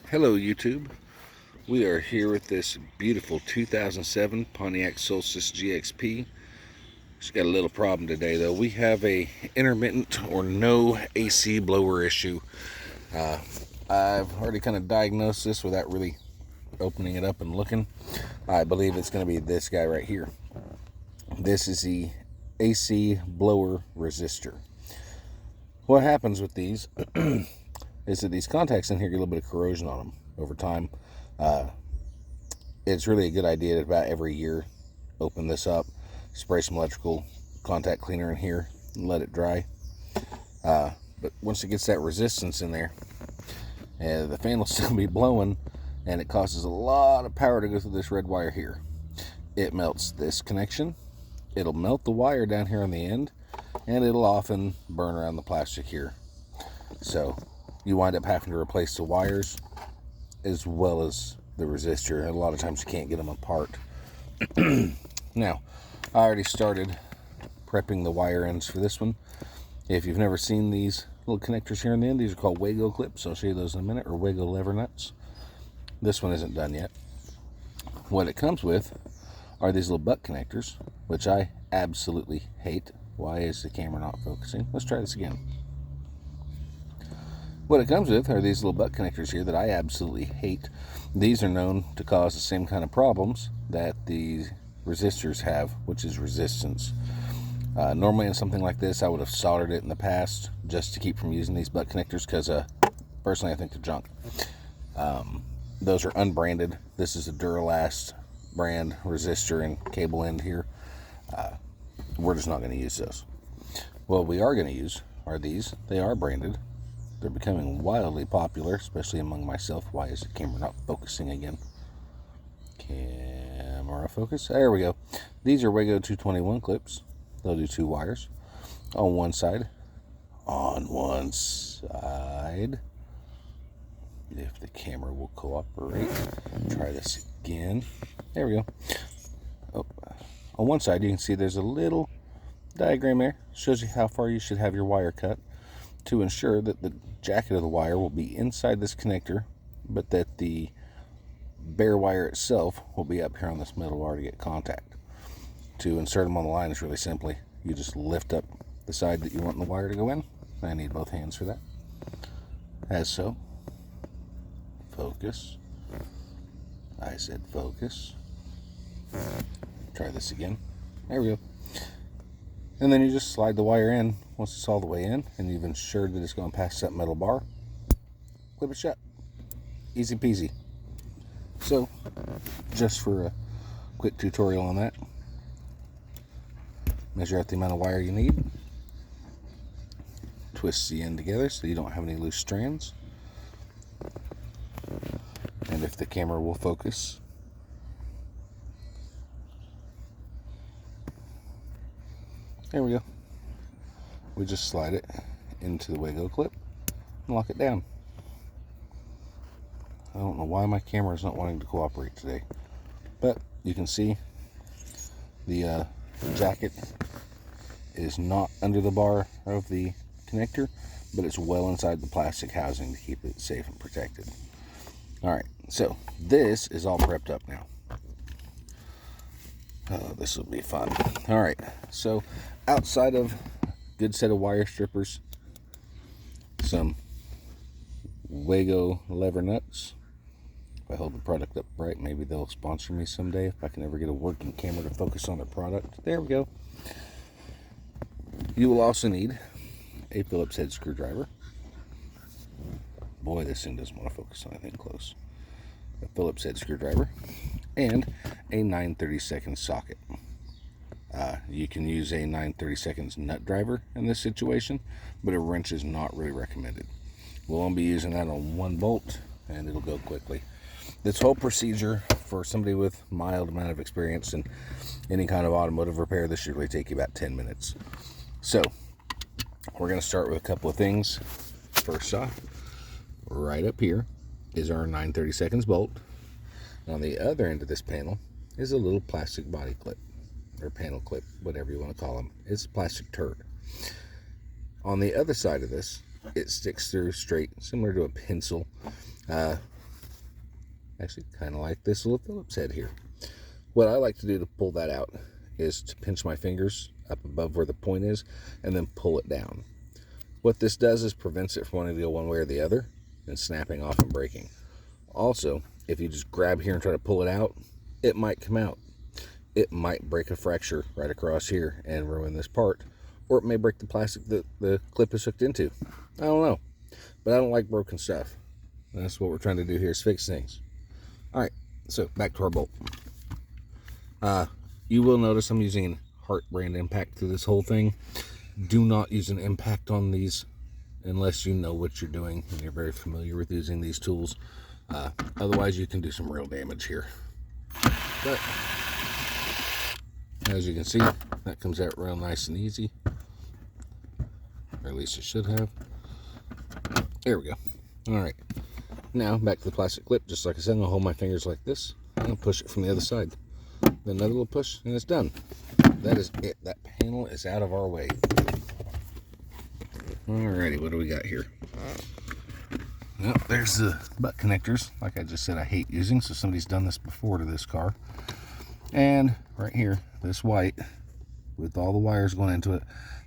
Hello YouTube. We are here with this beautiful 2007 Pontiac Solstice GXP. Just got a little problem today though. We have a intermittent or no AC blower issue. I've already kind of diagnosed this without really opening it up and looking. I believe it's going to be this guy right here. This is the AC blower resistor. What happens with these is that these contacts in here get a little bit of corrosion on them over time. It's really a good idea to about every year open this up, spray some electrical contact cleaner in here, and let it dry. But once it gets that resistance in there, the fan will still be blowing, and it causes a lot of power to go through this red wire here. It melts this connection, it'll melt the wire down here on the end, and it'll often burn around the plastic here. So you wind up having to replace the wires as well as the resistor, and a lot of times you can't get them apart. Now, I already started prepping the wire ends for this one. If you've never seen these little connectors here on the end, these are called Wago clips. I'll show you those in a minute, or Wago lever nuts. This one isn't done yet. What it comes with are these little butt connectors, which I absolutely hate. Why is the camera not focusing? Let's try this again. What it comes with are these little butt connectors here that I absolutely hate. These are known to cause the same kind of problems that the resistors have, which is resistance. Normally in something like this, I would have soldered it in the past just to keep from using these butt connectors because personally I think they're junk. Those are unbranded. This is a Duralast brand resistor and cable end here. We're just not going to use those. What we are going to use are these. They are branded. They're becoming wildly popular, especially among myself. Why is the camera not focusing again? Camera focus. There we go. These are Wago 221 clips. They'll do 2 wires on one side. On one side. If the camera will cooperate. Try this again. There we go. Oh. On one side, you can see there's a little diagram there. Shows you how far you should have your wire cut to ensure that the jacket of the wire will be inside this connector, but that the bare wire itself will be up here on this middle wire to get contact. To insert them on the line is really simply, you just lift up the side that you want the wire to go in. I need both hands for that. As so. Focus. I said focus. Try this again. There we go. And then you just slide the wire in once it's all the way in, and you've ensured that it's going past that metal bar. Clip it shut. Easy peasy. So, just for a quick tutorial on that, measure out the amount of wire you need. Twist the end together so you don't have any loose strands. And if the camera will focus, there we go. We just slide it into the Wago clip and lock it down. I don't know why my camera is not wanting to cooperate today, but you can see the jacket is not under the bar of the connector, but it's well inside the plastic housing to keep it safe and protected. Alright, so this is all prepped up now. Oh, this will be fun. Alright, so outside of a good set of wire strippers, some Wago lever nuts. If I hold the product up right, maybe they'll sponsor me someday if I can ever get a working camera to focus on their product. There we go. You will also need a Phillips head screwdriver. Boy, this thing doesn't want to focus on anything close. A Phillips head screwdriver and a 9/32 socket. You can use a 9/32 nut driver in this situation, but a wrench is not really recommended. We'll only be using that on 1 bolt, and it'll go quickly. This whole procedure, for somebody with mild amount of experience in any kind of automotive repair, this should really take you about 10 minutes. So, we're going to start with a couple of things. First off, right up here is our 9/32 bolt. On the other end of this panel is a little plastic body clip, or panel clip, whatever you want to call them. It's a plastic turd. On the other side of this, it sticks through straight, similar to a pencil. Actually, kind of like this little Phillips head here. What I like to do to pull that out is to pinch my fingers up above where the point is and then pull it down. What this does is prevents it from wanting to go one way or the other and snapping off and breaking. Also, if you just grab here and try to pull it out, it might come out. It might break a fracture right across here and ruin this part, or it may break the plastic that the clip is hooked into. I don't know, but I don't like broken stuff. That's what we're trying to do here, is fix things. All right, so back to our bolt. You will notice I'm using an Hart brand impact through this whole thing. Do not use an impact on these unless you know what you're doing and you're very familiar with using these tools. Otherwise, you can do some real damage here. But as you can see, that comes out real nice and easy. Or at least it should have. There we go. All right. Now, back to the plastic clip. Just like I said, I'm going to hold my fingers like this and push it from the other side. Then another little push, and it's done. That is it. That panel is out of our way. Alrighty, what do we got here? Well, there's the butt connectors. Like I just said, I hate using, so somebody's done this before to this car. And right here, this white, with all the wires going into it,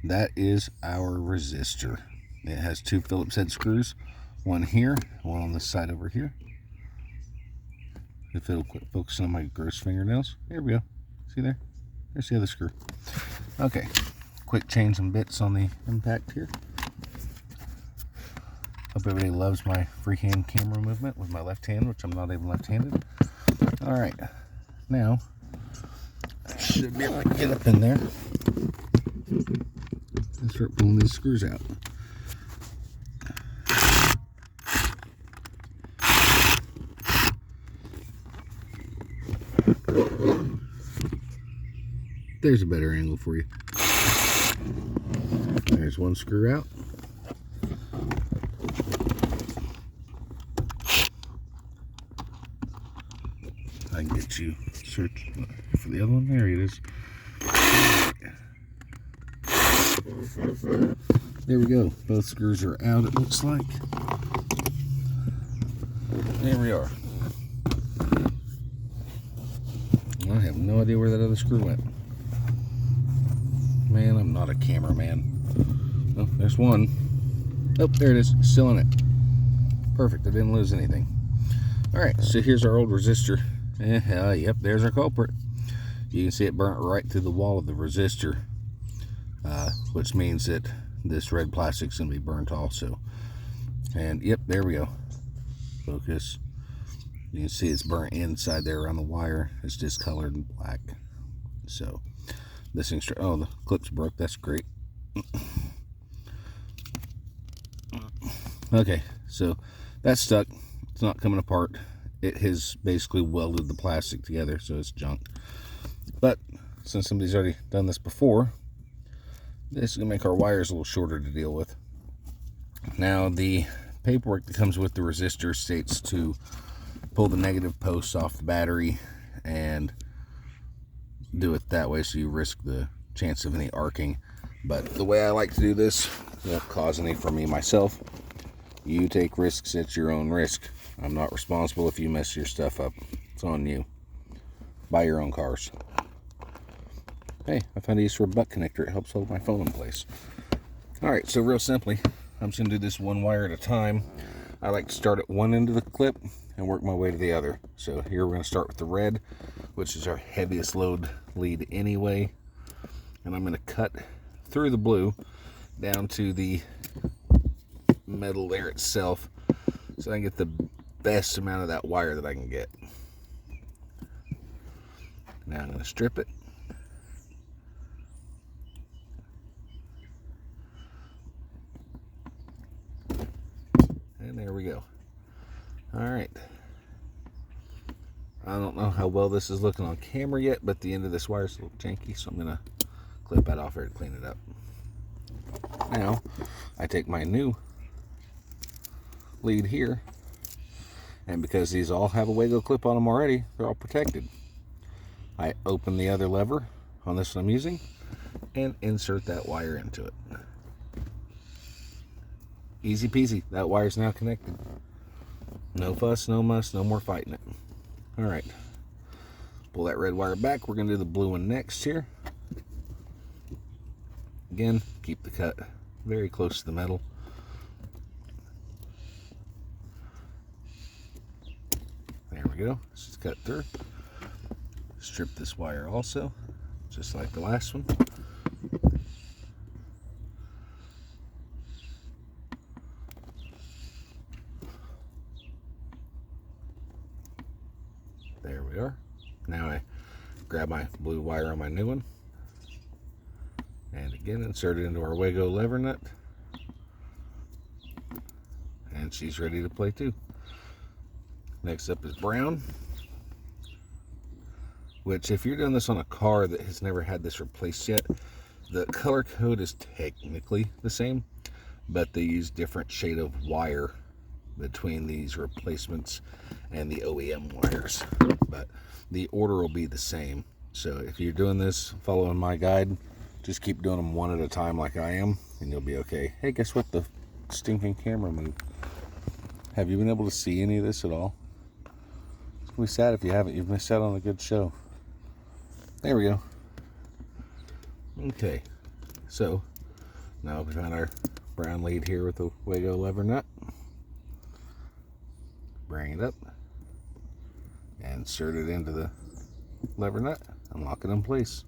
that is our resistor. It has two Phillips head screws, one here, one on this side over here. If it'll quit focusing on my gross fingernails. There we go. See there? There's the other screw. Okay, quick change some bits on the impact here. Hope everybody loves my freehand camera movement with my left hand, which I'm not even left-handed. All right, now I should be able to get up in there and start pulling these screws out. There's a better angle for you. There's one screw out. I can get you search for the other one. There it is. There we go. Both screws are out, it looks like. There we are. I have no idea where that other screw went. Man, I'm not a cameraman. Oh, there's one. Oh, there it is. Still in it. Perfect. I didn't lose anything. Alright, so here's our old resistor. Yep, there's our culprit. You can see it burnt right through the wall of the resistor, which means that this red plastic's going to be burnt also. And yep, there we go. Focus. You can see it's burnt inside there around the wire. It's discolored and black. So this thing's, oh, the clip's broke. That's great. Okay, so that's stuck. It's not coming apart. It has basically welded the plastic together, so it's junk. But since somebody's already done this before, this is going to make our wires a little shorter to deal with. Now, the paperwork that comes with the resistor states to pull the negative posts off the battery and do it that way so you risk the chance of any arcing. But the way I like to do this won't cause any for me myself. You take risks at your own risk. I'm not responsible if you mess your stuff up. It's on you. Buy your own cars. Hey, I found a use for a butt connector. It helps hold my phone in place. Alright, so real simply, I'm just going to do this one wire at a time. I like to start at one end of the clip and work my way to the other. So here we're going to start with the red, which is our heaviest load lead anyway. And I'm going to cut through the blue down to the metal there itself, so I can get the best amount of that wire that I can get. Now I'm going to strip it. And there we go. Alright. I don't know how well this is looking on camera yet, but the end of this wire is a little janky, so I'm going to clip that off here to clean it up. Now, I take my new lead here, and because these all have a Wago clip on them already, they're all protected. I open the other lever on this one I'm using and insert that wire into it. Easy peasy. That wire's now connected. No fuss, no muss, no more fighting it. All right, pull that red wire back. We're gonna do the blue one next here. Again, keep the cut very close to the metal. There we go. Let's just cut through. Strip this wire also, just like the last one. There we are. Now I grab my blue wire on my new one, and again insert it into our Wago lever nut, and she's ready to play too. Next up is brown, which if you're doing this on a car that has never had this replaced yet, the color code is technically the same, but they use different shade of wire between these replacements and the OEM wires, but the order will be the same. So if you're doing this following my guide, just keep doing them one at a time like I am, and you'll be okay. Hey, guess what? The stinking camera moved. Have you been able to see any of this at all? It's gonna be sad if you haven't. You've missed out on a good show. There we go. Okay, so now we found our brown lead here with the Wago lever nut. Bring it up, insert it into the lever nut, and lock it in place.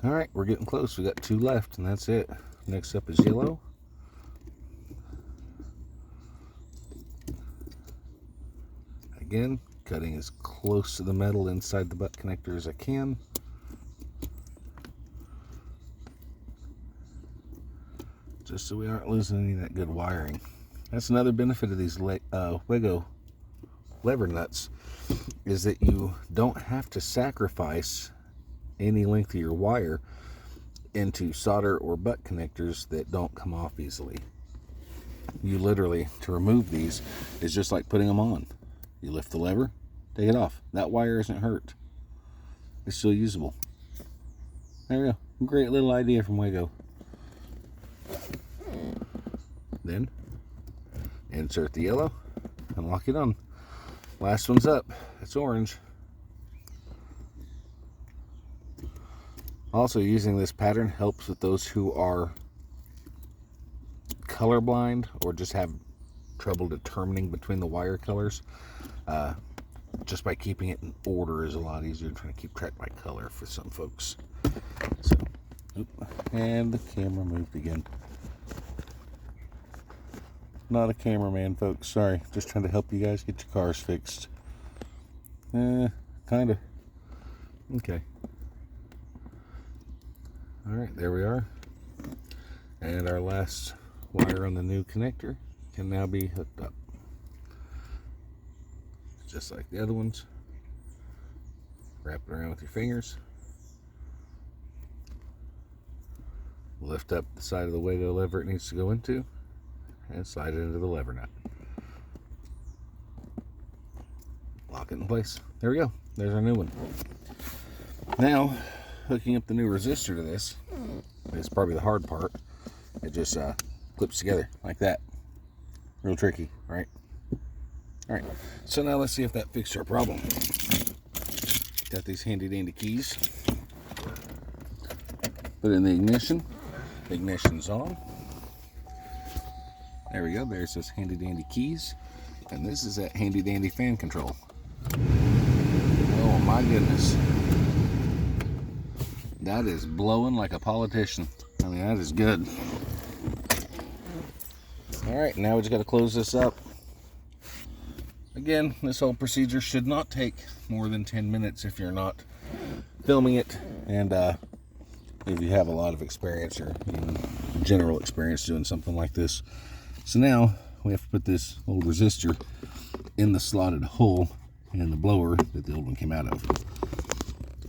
All right, we're getting close. We got 2 left, and that's it. Next up is yellow. Again, cutting as close to the metal inside the butt connector as I can. Just so we aren't losing any of that good wiring. That's another benefit of these Wago lever nuts, is that you don't have to sacrifice any length of your wire into solder or butt connectors that don't come off easily. You literally, to remove these, is just like putting them on. You lift the lever, take it off. That wire isn't hurt. It's still usable. There we go. Great little idea from Wago. Then insert the yellow and lock it on. Last one's up. It's orange. Also, using this pattern helps with those who are colorblind or just have trouble determining between the wire colors. Just by keeping it in order is a lot easier than trying to keep track by color for some folks. So, and the camera moved again. Not a cameraman, folks. Sorry. Just trying to help you guys get your cars fixed. Kind of. Okay. Alright, there we are. And our last wire on the new connector can now be hooked up. Just like the other ones. Wrap it around with your fingers. Lift up the side of the Wago lever it needs to go into, and slide it into the lever nut. Lock it in place. There we go. There's our new one. Now, hooking up the new resistor to this is probably the hard part. It just clips together like that. Real tricky, right? Alright, so now let's see if that fixed our problem. Got these handy dandy keys. Put in the ignition. Ignition's on. There we go. There's those handy dandy keys. And this is that handy dandy fan control. Oh my goodness. That is blowing like a politician. I mean, that is good. Alright, now we just got to close this up. Again, this whole procedure should not take more than 10 minutes if you're not filming it, and if you have a lot of experience or even general experience doing something like this. So now we have to put this old resistor in the slotted hole in the blower that the old one came out of.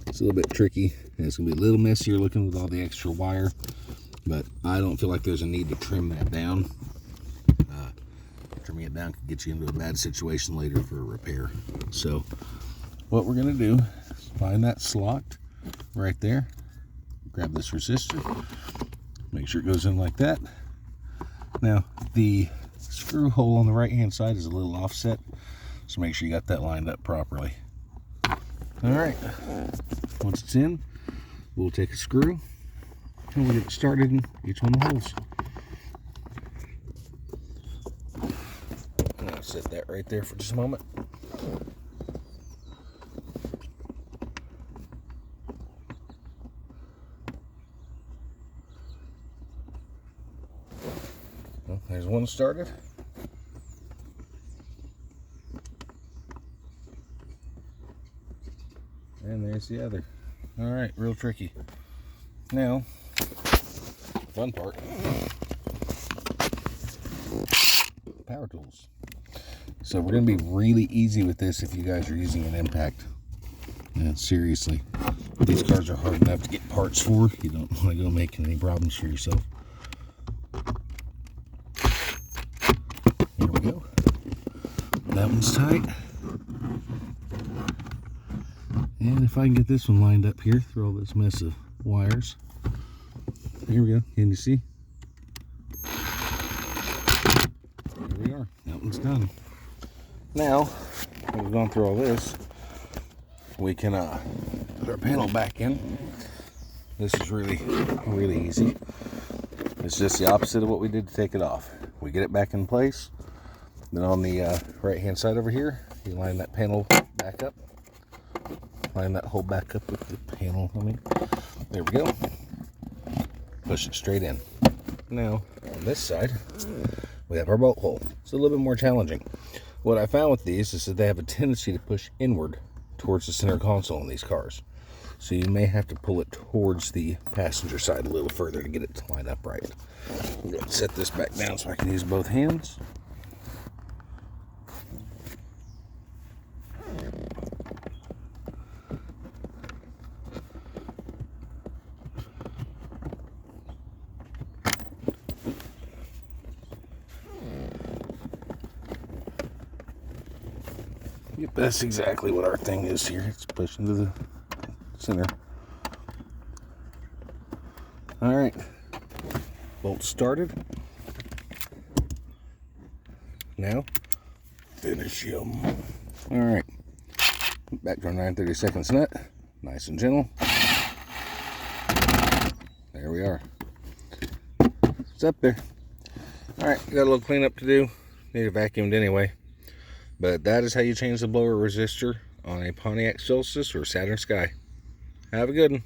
It's a little bit tricky, and it's going to be a little messier looking with all the extra wire, but I don't feel like there's a need to trim that down. Trimming it down can get you into a bad situation later for a repair. So what we're going to do is find that slot right there, grab this resistor, make sure it goes in like that. Now, as screw hole on the right hand side is a little offset, so make sure you got that lined up properly. Alright, once it's in, we'll take a screw and we'll get it started in each one of the holes. And I'll set that right there for just a moment. Well, there's one started. And there's the other. Alright, real tricky. Now, fun part. Power tools. So we're going to be really easy with this if you guys are using an impact. And seriously, these cars are hard enough to get parts for. You don't want to go making any problems for yourself. Here we go. That one's tight. And if I can get this one lined up here through all this mess of wires. Here we go. Can you see? There we are. That one's done. Now, we've gone through all this, we can put our panel back in. This is really easy. It's just the opposite of what we did to take it off. We get it back in place. Then on the right hand side over here, you line that panel back up. Line that hole back up with the panel. There we go. Push it straight in. Now, on this side, we have our bolt hole. It's a little bit more challenging. What I found with these is that they have a tendency to push inward towards the center console in these cars. So you may have to pull it towards the passenger side a little further to get it to line up right. I'm going to set this back down so I can use both hands. Yep, that's exactly what our thing is here. It's pushed into the center. Alright. Bolt started. Now, finish him. Alright. Back to our 9/32 nut. Nice and gentle. There we are. It's up there. Alright, got a little cleanup to do. Need it vacuumed anyway. But that is how you change the blower resistor on a Pontiac Solstice or Saturn Sky. Have a good one.